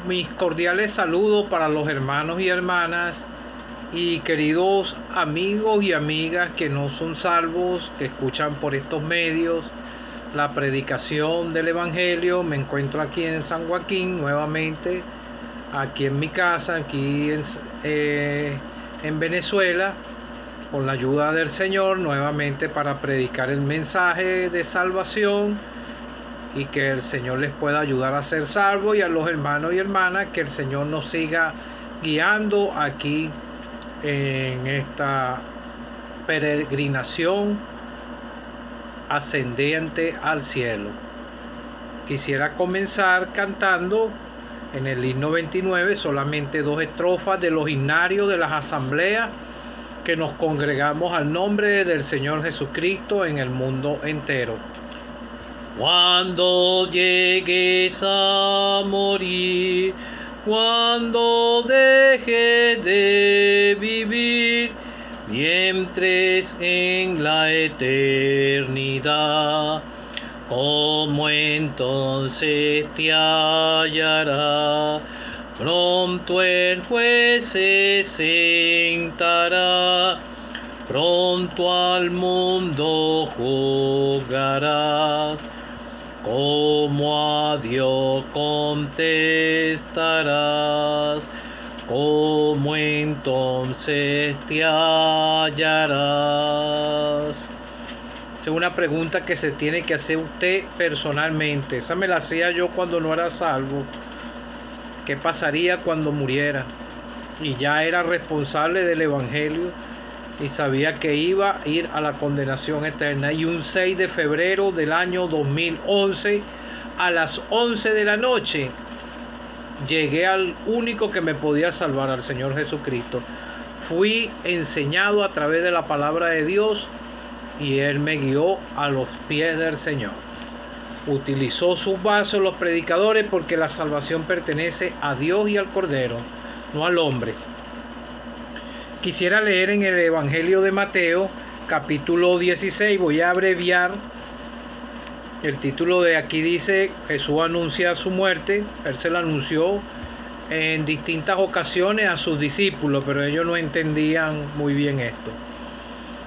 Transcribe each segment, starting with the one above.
Mis cordiales saludos para los hermanos y hermanas y queridos amigos y amigas que no son salvos, que escuchan por estos medios la predicación del Evangelio. Me encuentro aquí en San Joaquín nuevamente, aquí en mi casa, aquí en Venezuela, con la ayuda del Señor, nuevamente para predicar el mensaje de salvación y que el Señor les pueda ayudar a ser salvos, y a los hermanos y hermanas que el Señor nos siga guiando aquí en esta peregrinación ascendiente al cielo. Quisiera comenzar cantando en el himno 29 solamente 2 estrofas de los himnarios de las asambleas que nos congregamos al nombre del Señor Jesucristo en el mundo entero. Cuando llegues a morir, cuando dejes de vivir, y entres en la eternidad, ¿cómo entonces te hallará? Pronto el juez se sentará, pronto al mundo juzgarás. ¿Cómo a Dios contestarás? ¿Cómo entonces te hallarás? Esa es una pregunta que se tiene que hacer usted personalmente. Esa me la hacía yo cuando no era salvo. ¿Qué pasaría cuando muriera? Y ya era responsable del Evangelio y sabía que iba a ir a la condenación eterna. Y un 6 de febrero del año 2011, a las 11 de la noche, llegué al único que me podía salvar, al Señor Jesucristo. Fui enseñado a través de la palabra de Dios y Él me guió a los pies del Señor. Utilizó sus vasos los predicadores, porque la salvación pertenece a Dios y al Cordero, no al hombre. Quisiera leer en el Evangelio de Mateo, capítulo 16. Voy a abreviar. El título de aquí dice: Jesús anuncia su muerte. Él se la anunció en distintas ocasiones a sus discípulos, pero ellos no entendían muy bien esto.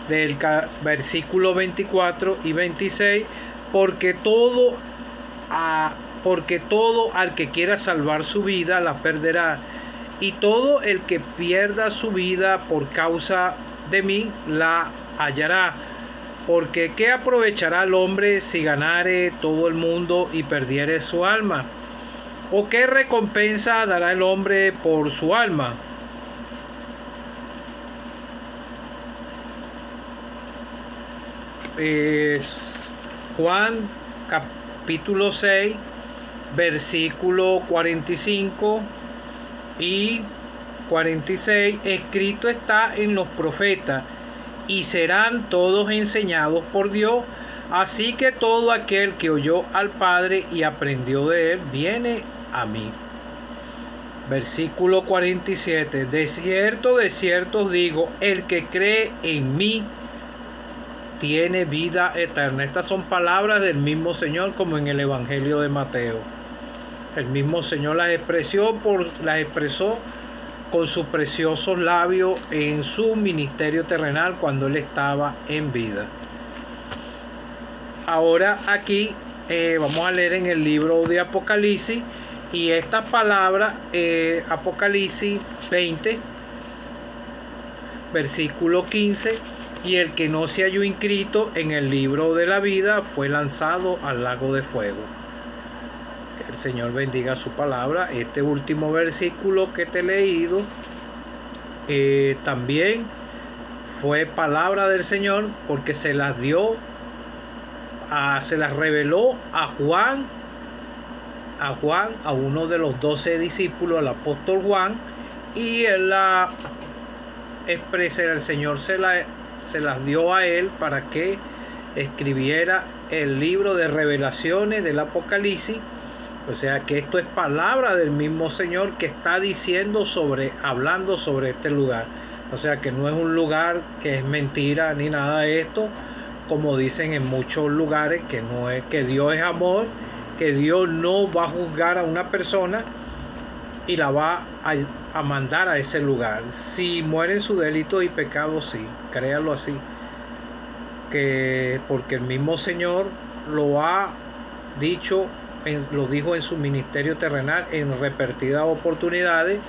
Del versículo 24 y 26, porque todo al que quiera salvar su vida la perderá, y todo el que pierda su vida por causa de mí la hallará. Porque ¿qué aprovechará el hombre si ganare todo el mundo y perdiere su alma? ¿O qué recompensa dará el hombre por su alma? Juan capítulo 6, versículo 45 y 46, escrito está en los profetas, y serán todos enseñados por Dios. Así que todo aquel que oyó al Padre y aprendió de él, viene a mí. Versículo 47, de cierto os digo, el que cree en mí tiene vida eterna. Estas son palabras del mismo Señor, como en el Evangelio de Mateo. El mismo Señor las expresó con sus preciosos labios en su ministerio terrenal cuando Él estaba en vida. Ahora aquí vamos a leer en el libro de Apocalipsis, y estas palabras, Apocalipsis 20, versículo 15, y el que no se halló inscrito en el libro de la vida fue lanzado al lago de fuego. Que el Señor bendiga su palabra. Este último versículo que te he leído también fue palabra del Señor, porque se las reveló a Juan, a uno de los 12 discípulos, al apóstol Juan, y él la expresa, el Señor se las dio a él para que escribiera el libro de revelaciones del Apocalipsis. O sea que esto es palabra del mismo Señor que está hablando sobre este lugar. O sea que no es un lugar que es mentira ni nada de esto, como dicen en muchos lugares, que no es, que Dios es amor, que Dios no va a juzgar a una persona y la va a mandar a ese lugar. Si muere en su delito y pecado, sí, créalo así, que porque el mismo Señor lo ha dicho, lo dijo en su ministerio terrenal en repetidas oportunidades,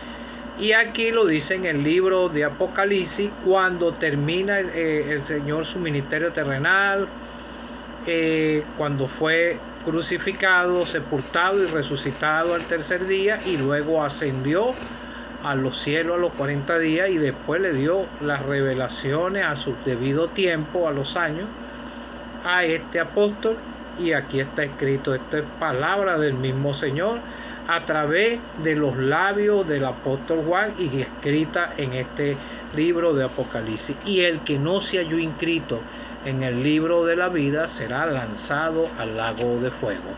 y aquí lo dice en el libro de Apocalipsis, cuando termina el Señor su ministerio terrenal, cuando fue crucificado, sepultado y resucitado al tercer día, y luego ascendió a los cielos a los 40 días, y después le dio las revelaciones a su debido tiempo, a los años, a este apóstol. Y aquí está escrito, esto es palabra del mismo Señor a través de los labios del apóstol Juan y escrita en este libro de Apocalipsis. Y el que no se halló inscrito en el libro de la vida será lanzado al lago de fuego.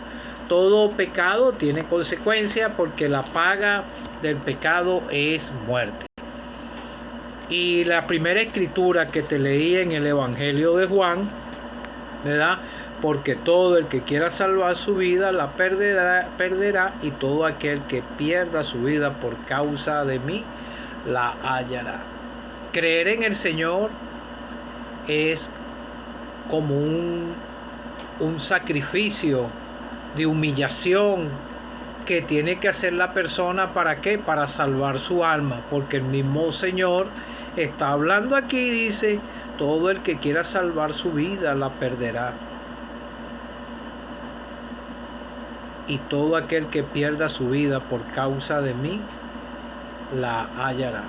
Todo pecado tiene consecuencia, porque la paga del pecado es muerte. Y la primera escritura que te leí en el Evangelio de Juan, ¿verdad? Porque todo el que quiera salvar su vida la perderá, y todo aquel que pierda su vida por causa de mí la hallará. Creer en el Señor es como un sacrificio de humillación que tiene que hacer la persona. ¿Para qué? Para salvar su alma, porque el mismo Señor está hablando aquí, dice, todo el que quiera salvar su vida la perderá, y todo aquel que pierda su vida por causa de mí la hallará.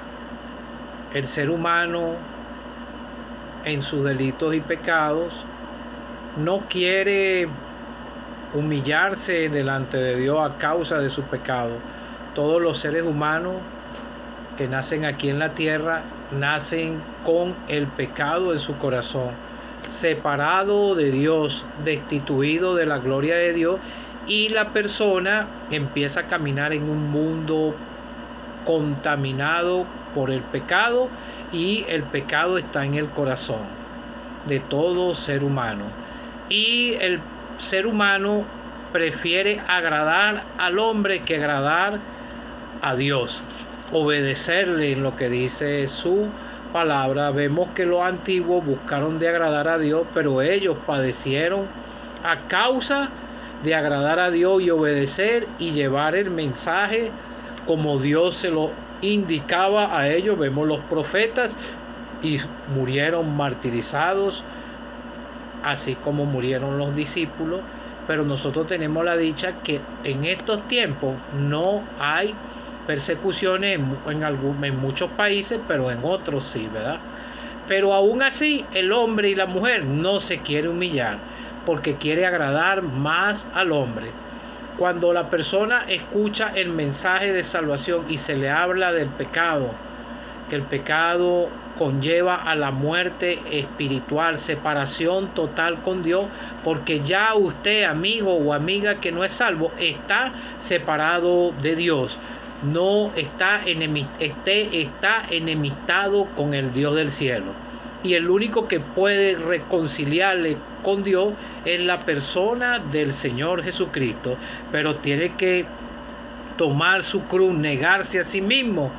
El ser humano, en sus delitos y pecados, no quiere humillarse delante de Dios a causa de su pecado. Todos los seres humanos que nacen aquí en la tierra nacen con el pecado en su corazón, separado de Dios, destituido de la gloria de Dios, y la persona empieza a caminar en un mundo contaminado por el pecado, y el pecado está en el corazón de todo ser humano, y el ser humano prefiere agradar al hombre que agradar a Dios, obedecerle en lo que dice su palabra. Vemos que los antiguos buscaron de agradar a Dios, pero ellos padecieron a causa de agradar a Dios y obedecer y llevar el mensaje como Dios se lo indicaba a ellos. Vemos los profetas y murieron martirizados, así como murieron los discípulos. Pero nosotros tenemos la dicha que en estos tiempos no hay persecuciones en muchos países, pero en otros sí, ¿verdad? Pero aún así el hombre y la mujer no se quiere humillar, porque quiere agradar más al hombre. Cuando la persona escucha el mensaje de salvación y se le habla del pecado, que el pecado conlleva a la muerte espiritual, separación total con Dios, porque ya usted, amigo o amiga que no es salvo, está separado de Dios, no está enemistado con el Dios del cielo. Y el único que puede reconciliarle con Dios es la persona del Señor Jesucristo, pero tiene que tomar su cruz, negarse a sí mismo,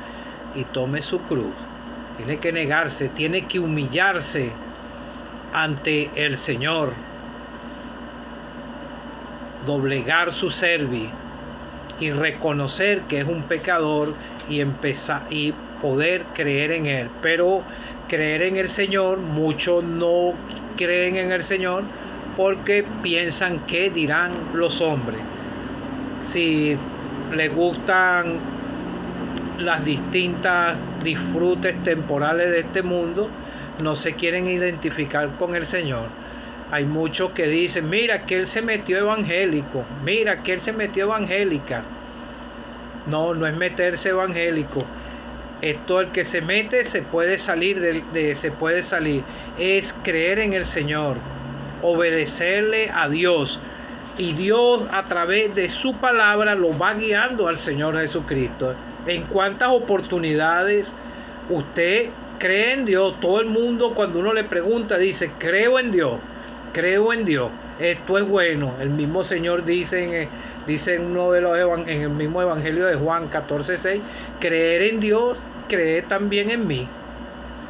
y tome su cruz. Tiene que negarse, tiene que humillarse ante el Señor, doblegar su cerviz y reconocer que es un pecador, y empezar y poder creer en Él. Pero creer en el Señor, muchos no creen en el Señor porque piensan qué dirán los hombres. Si les gustan las distintas disfrutes temporales de este mundo, no se quieren identificar con el Señor. Hay muchos que dicen, mira que él se metió evangélico, mira que él se metió evangélica. No, no es meterse evangélico. Esto, el que se mete se puede salir se puede salir. Es creer en el Señor, obedecerle a Dios, y Dios a través de su palabra lo va guiando al Señor Jesucristo. En cuántas oportunidades usted cree en Dios. Todo el mundo, cuando uno le pregunta, dice, creo en Dios, creo en Dios, esto es bueno. El mismo Señor dice Dice en uno de los en el mismo Evangelio de Juan 14:6, creer en Dios, creer también en mí.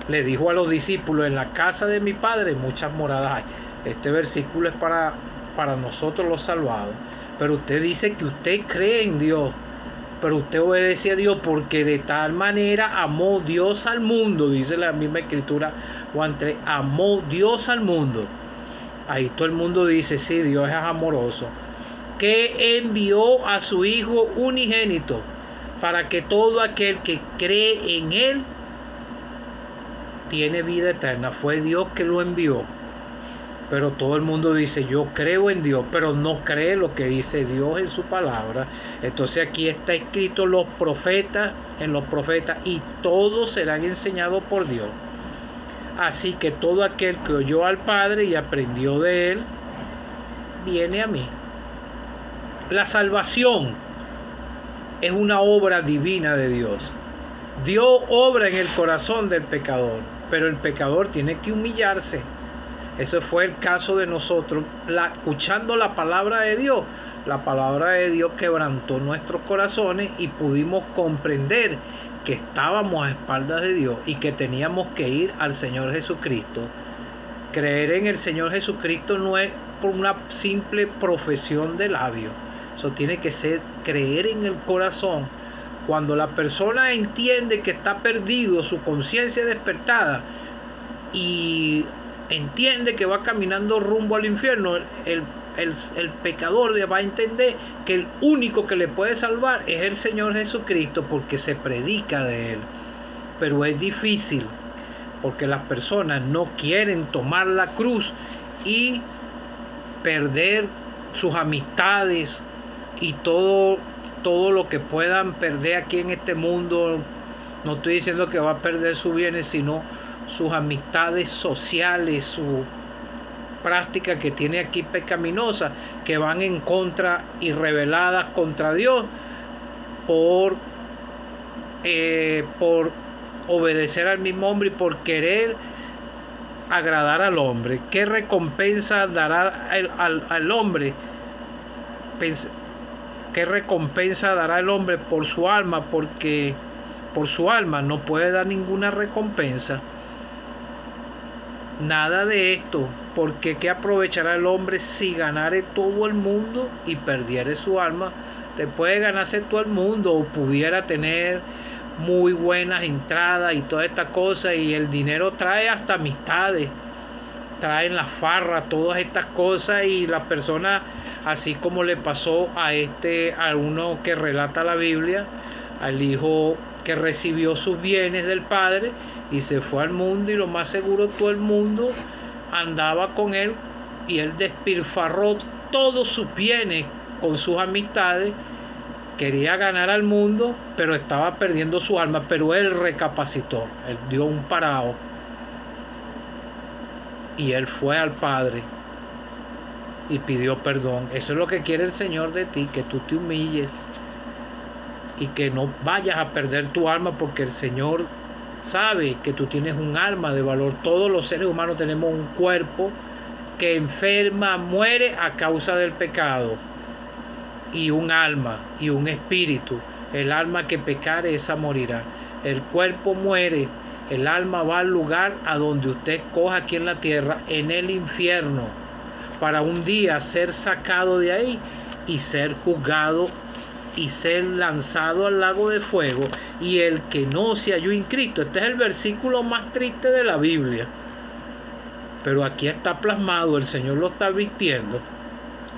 Le dijo a los discípulos, en la casa de mi Padre muchas moradas hay. Este versículo es para nosotros los salvados. Pero usted dice que usted cree en Dios, pero usted obedece a Dios porque de tal manera amó Dios al mundo, dice la misma escritura, Juan 3, amó Dios al mundo. Ahí todo el mundo dice, sí, Dios es amoroso, que envió a su Hijo unigénito para que todo aquel que cree en Él tiene vida eterna. Fue Dios que lo envió. Pero todo el mundo dice, yo creo en Dios, pero no cree lo que dice Dios en su palabra. Entonces aquí está escrito en los profetas, y todos serán enseñados por Dios. Así que todo aquel que oyó al Padre y aprendió de Él, viene a mí. La salvación es una obra divina de Dios. Dios obra en el corazón del pecador, pero el pecador tiene que humillarse. Ese fue el caso de nosotros. Escuchando la palabra de Dios, la palabra de Dios quebrantó nuestros corazones y pudimos comprender que estábamos a espaldas de Dios y que teníamos que ir al Señor Jesucristo. Creer en el Señor Jesucristo no es por una simple profesión de labios. Eso tiene que ser creer en el corazón. Cuando la persona entiende que está perdido, su conciencia despertada, y entiende que va caminando rumbo al infierno, el pecador va a entender que el único que le puede salvar es el Señor Jesucristo, porque se predica de Él. Pero es difícil, porque las personas no quieren tomar la cruz y perder sus amistades y todo lo que puedan perder aquí en este mundo. No estoy diciendo que va a perder sus bienes, sino sus amistades sociales, su práctica que tiene aquí pecaminosa, que van en contra y rebeladas contra Dios por obedecer al mismo hombre y por querer agradar al hombre. ¿Qué recompensa dará al hombre? ¿Qué recompensa dará el hombre por su alma? Porque por su alma no puede dar ninguna recompensa. Nada de esto, porque ¿qué aprovechará el hombre si ganare todo el mundo y perdiere su alma? Te puede ganarse todo el mundo, o pudiera tener muy buenas entradas y toda esta cosa, y el dinero trae hasta amistades, traen la farra, todas estas cosas, y las personas, así como le pasó a uno que relata la Biblia, al hijo que recibió sus bienes del padre y se fue al mundo, y lo más seguro todo el mundo andaba con él, y él despilfarró todos sus bienes con sus amistades. Quería ganar al mundo, pero estaba perdiendo su alma. Pero él recapacitó, él dio un parado y él fue al Padre y pidió perdón. Eso es lo que quiere el Señor de ti, que tú te humilles y que no vayas a perder tu alma, porque el Señor sabe que tú tienes un alma de valor. Todos los seres humanos tenemos un cuerpo que enferma, muere a causa del pecado, y un alma y un espíritu. El alma que pecare, esa morirá. El cuerpo muere, el alma va al lugar a donde usted escoja aquí en la tierra, en el infierno, para un día ser sacado de ahí y ser juzgado y ser lanzado al lago de fuego. Y el que no se halló en Cristo, este es el versículo más triste de la Biblia, pero aquí está plasmado, el Señor lo está vistiendo.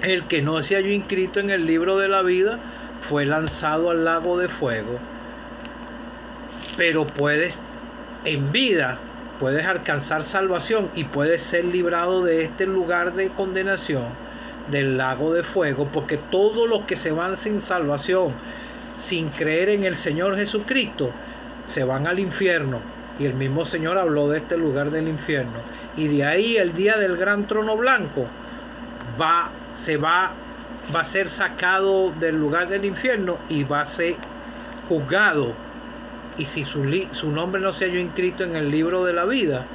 El que no se halló inscrito en el libro de la vida fue lanzado al lago de fuego. Pero en vida puedes alcanzar salvación y puedes ser librado de este lugar de condenación, del lago de fuego, porque todos los que se van sin salvación, sin creer en el Señor Jesucristo, se van al infierno. Y el mismo Señor habló de este lugar del infierno. Y de ahí, el día del gran trono blanco, va a ser sacado del lugar del infierno y va a ser juzgado. Y si su nombre no se halló inscrito en el libro de la vida,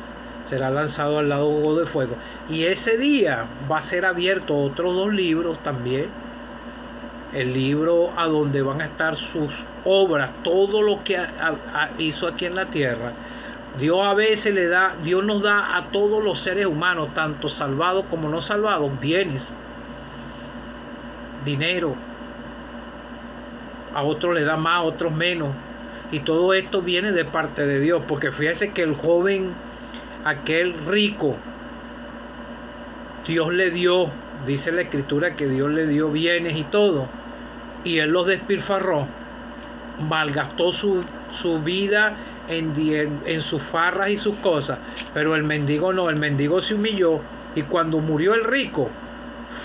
será lanzado al lago de fuego. Y ese día va a ser abierto otros 2 libros también, el libro a donde van a estar sus obras, todo lo que hizo aquí en la tierra. Dios a veces Dios nos da a todos los seres humanos, tanto salvados como no salvados, bienes, dinero. A otros le da más, a otros menos. Y todo esto viene de parte de Dios, porque fíjese que el joven, aquel rico, Dios le dio, dice la Escritura que Dios le dio bienes y todo, y él los despilfarró, malgastó su vida en sus farras y sus cosas. Pero el mendigo no, el mendigo se humilló, y cuando murió el rico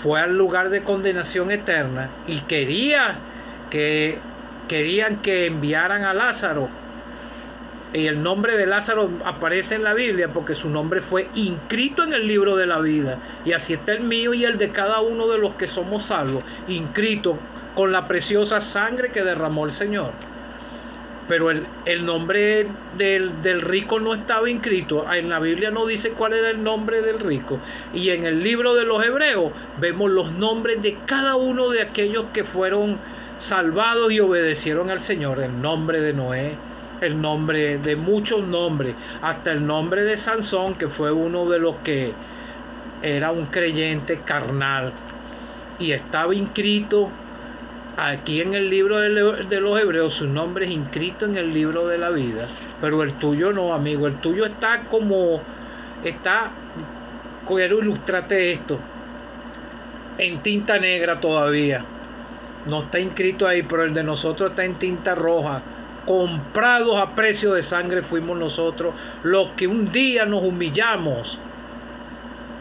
fue al lugar de condenación eterna, y querían que enviaran a Lázaro, y el nombre de Lázaro aparece en la Biblia porque su nombre fue inscrito en el libro de la vida, y así está el mío y el de cada uno de los que somos salvos, inscrito con la preciosa sangre que derramó el Señor. Pero el nombre del rico no estaba inscrito. En la Biblia no dice cuál era el nombre del rico. Y en el libro de los Hebreos vemos los nombres de cada uno de aquellos que fueron salvados y obedecieron al Señor. El nombre de Noé, el nombre de muchos nombres, hasta el nombre de Sansón, que fue uno de los que era un creyente carnal y estaba inscrito aquí en el libro de los Hebreos. Su nombre es inscrito en el libro de la vida, pero el tuyo no, amigo. El tuyo quiero ilustrarte esto, en tinta negra todavía. No está inscrito ahí, pero el de nosotros está en tinta roja. Comprados a precio de sangre fuimos nosotros, los que un día nos humillamos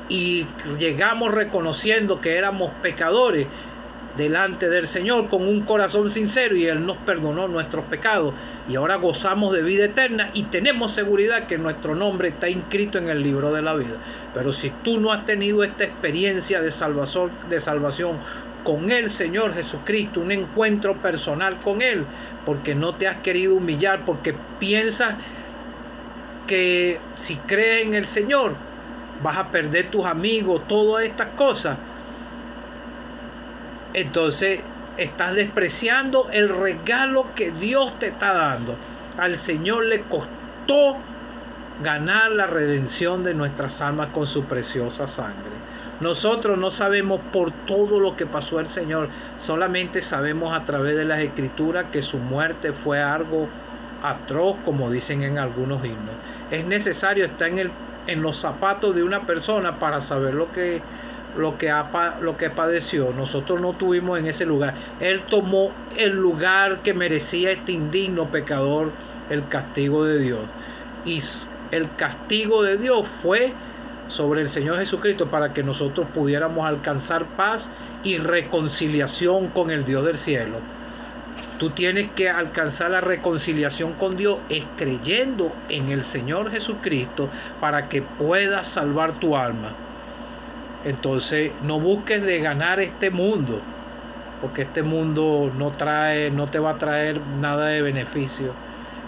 y llegamos reconociendo que éramos pecadores delante del Señor con un corazón sincero, y Él nos perdonó nuestros pecados, y ahora gozamos de vida eterna y tenemos seguridad que nuestro nombre está inscrito en el libro de la vida. Pero si tú no has tenido esta experiencia de salvación con el Señor Jesucristo, un encuentro personal con Él, porque no te has querido humillar, porque piensas que si crees en el Señor vas a perder tus amigos, todas estas cosas, entonces estás despreciando el regalo que Dios te está dando. Al Señor le costó ganar la redención de nuestras almas con su preciosa sangre. Nosotros no sabemos por todo lo que pasó el Señor, solamente sabemos a través de las Escrituras que su muerte fue algo atroz, como dicen en algunos himnos. Es necesario estar en los zapatos de una persona para saber lo que padeció. Nosotros no estuvimos en ese lugar. Él tomó el lugar que merecía este indigno pecador, el castigo de Dios. Y el castigo de Dios fue sobre el Señor Jesucristo para que nosotros pudiéramos alcanzar paz y reconciliación con el Dios del cielo. Tú tienes que alcanzar la reconciliación con Dios es creyendo en el Señor Jesucristo para que puedas salvar tu alma. Entonces no busques de ganar este mundo, porque este mundo no te va a traer nada de beneficio.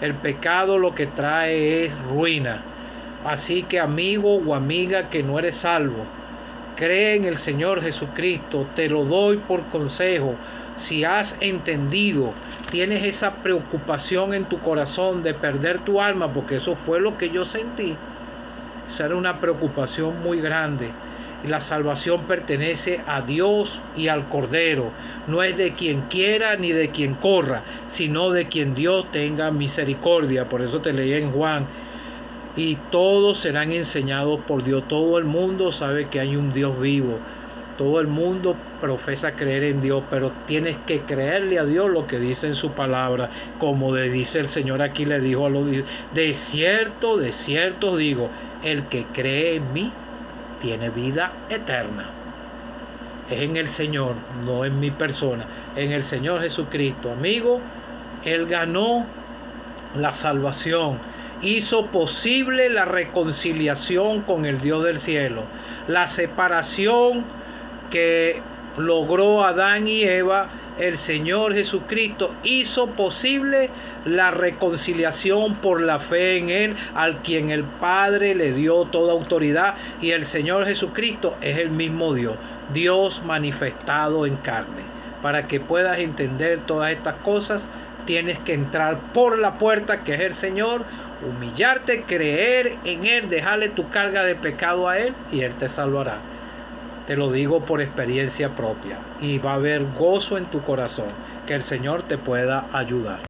El pecado lo que trae es ruina. Así que, amigo o amiga que no eres salvo, cree en el Señor Jesucristo. Te lo doy por consejo. Si has entendido, tienes esa preocupación en tu corazón de perder tu alma, porque eso fue lo que yo sentí. Esa era una preocupación muy grande. Y la salvación pertenece a Dios y al Cordero. No es de quien quiera ni de quien corra, sino de quien Dios tenga misericordia. Por eso te leí en Juan. Y todos serán enseñados por Dios. Todo el mundo sabe que hay un Dios vivo. Todo el mundo profesa creer en Dios, pero tienes que creerle a Dios lo que dice en su palabra. Como dice el Señor aquí, le dijo a los de cierto os digo, el que cree en mí tiene vida eterna. Es en el Señor, no en mi persona, en el Señor Jesucristo. Amigo, Él ganó la salvación, hizo posible la reconciliación con el Dios del cielo. La separación que logró Adán y Eva, el Señor Jesucristo hizo posible la reconciliación por la fe en Él, al quien el Padre le dio toda autoridad, y el Señor Jesucristo es el mismo Dios, Dios manifestado en carne. Para que puedas entender todas estas cosas, tienes que entrar por la puerta, que es el Señor, humillarte, creer en Él, dejarle tu carga de pecado a Él y Él te salvará. Te lo digo por experiencia propia, y va a haber gozo en tu corazón, que el Señor te pueda ayudar.